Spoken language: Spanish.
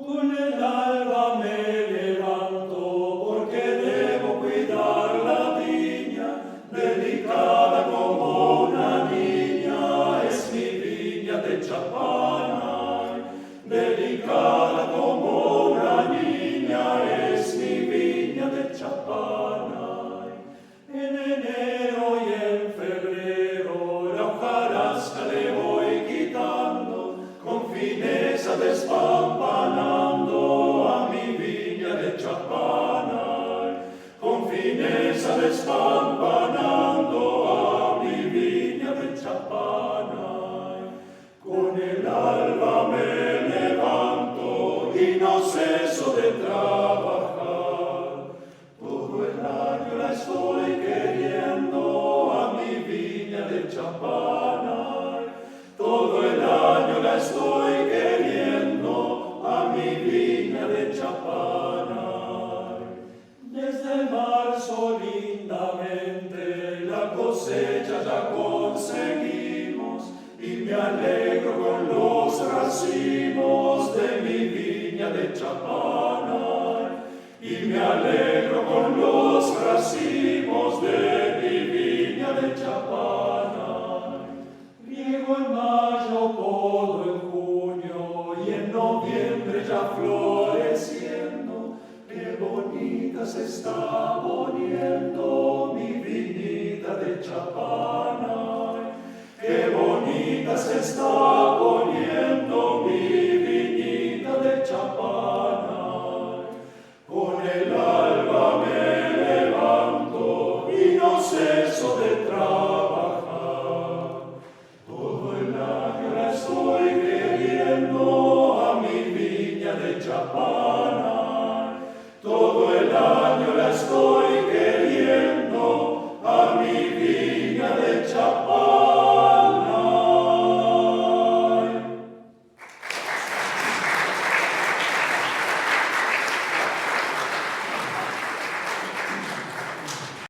Con el alba me levanto porque debo cuidar la viña, delicada como una niña, es mi viña de Chapana. Delicada como una niña, es mi viña de Chapana. En enero y en febrero la hojarasca le voy quitando, con fineza despampanando a mi viña de Chapana. Con fineza despampanando a mi viña de Chapana. Con el alba me levanto y no ceso de trabajar. Todo el año la estoy queriendo a mi viña de Chapana. Todo el año la estoy queriendo a mi viña de Chapana. Desde marzo lindamente la cosecha ya conseguimos y me alegro con los racimos de mi viña de Chapana. Y me alegro con los racimos de mi viña de Chapana. Riego en mayo, podo en junio y en noviembre ya floreciendo. Qué bonita se está poniendo mi viñita de Chapana. Qué bonita se está poniendo mi viñita de Chapana. Con el alba me levanto y no ceso de trabajar. Todo el año la estoy queriendo a mi viña de Chapana.